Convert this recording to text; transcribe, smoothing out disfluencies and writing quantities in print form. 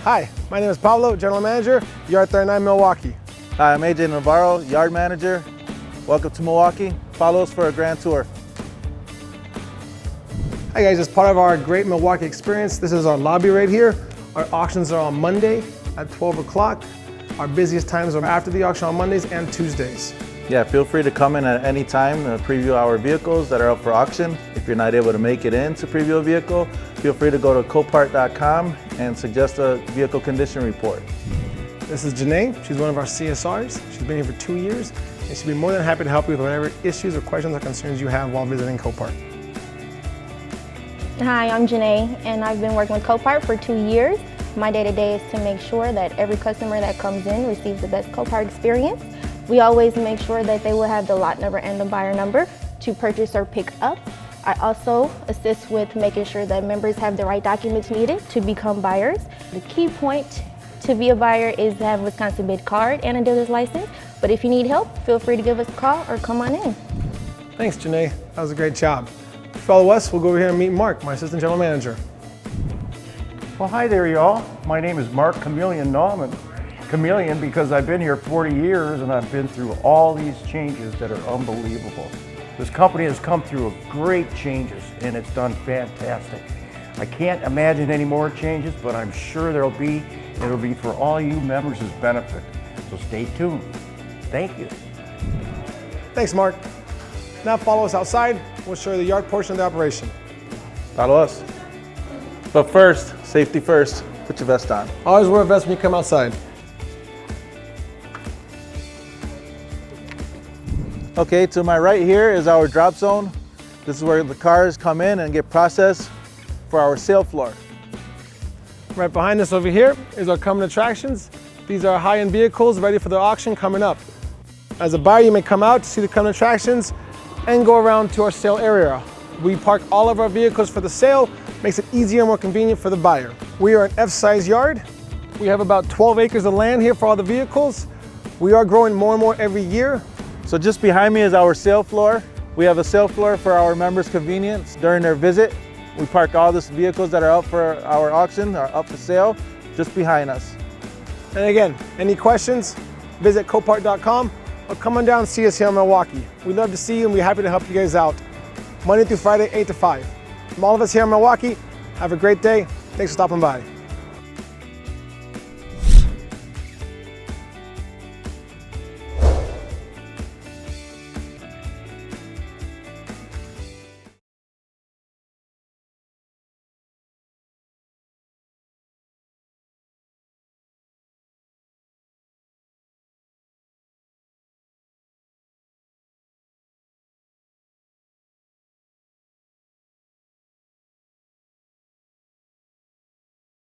Hi, my name is Pablo, General Manager, JAH-NAY Milwaukee. Hi, I'm AJ Navarro, Yard Manager. Welcome to Milwaukee. Follow us for a grand tour. Hi guys, as part of our great Milwaukee experience, this is our lobby right here. Our auctions are on Monday at 12 o'clock. Our busiest times are after the auction on Mondays and Tuesdays. Yeah, feel free to come in at any time and preview our vehicles that are up for auction. If you're not able to make it in to preview a vehicle, feel free to go to Copart.com and suggest a vehicle condition report. This is JAH-NAY. She's one of our CSRs. She's been here for 2 years, and she'll be more than happy to help you with whatever issues or questions or concerns you have while visiting Copart. Hi, I'm JAH-NAY, and I've been working with Copart for 2 years. My day-to-day is to make sure that every customer that comes in receives the best Copart experience. We always make sure that they will have the lot number and the buyer number to purchase or pick up. I also assist with making sure that members have the right documents needed to become buyers. The key point to be a buyer is to have a Wisconsin bid card and a dealer's license. But if you need help, feel free to give us a call or come on in. Thanks, JAH-NAY. That was a great job. Follow us, we'll go over here and meet Mark, my Assistant General Manager. Well, hi there, y'all. My name is Mark Chameleon NAUMAN. Chameleon because I've been here 40 years and I've been through all these changes that are unbelievable. This company has come through great changes and it's done fantastic. I can't imagine any more changes, but I'm sure it'll be for all you members' benefit. So stay tuned. Thank you. Thanks, Mark. Now follow us outside. We'll show you the yard portion of the operation. Follow us. But first, safety first. Put your vest on. Always wear a vest when you come outside. Okay, to my right here is our drop zone. This is where the cars come in and get processed for our sale floor. Right behind us over here is our coming attractions. These are high-end vehicles ready for the auction coming up. As a buyer, you may come out to see the coming attractions and go around to our sale area. We park all of our vehicles for the sale, makes it easier and more convenient for the buyer. We are an F-size yard. We have about 12 acres of land here for all the vehicles. We are growing more and more every year. So just behind me is our sale floor. We have a sale floor for our members' convenience during their visit. We park all these vehicles that are up for our auction, are up for sale, just behind us. And again, any questions, visit Copart.com or come on down and see us here in Milwaukee. We'd love to see you and we're happy to help you guys out. Monday through Friday, 8 to 5. From all of us here in Milwaukee, have a great day. Thanks for stopping by.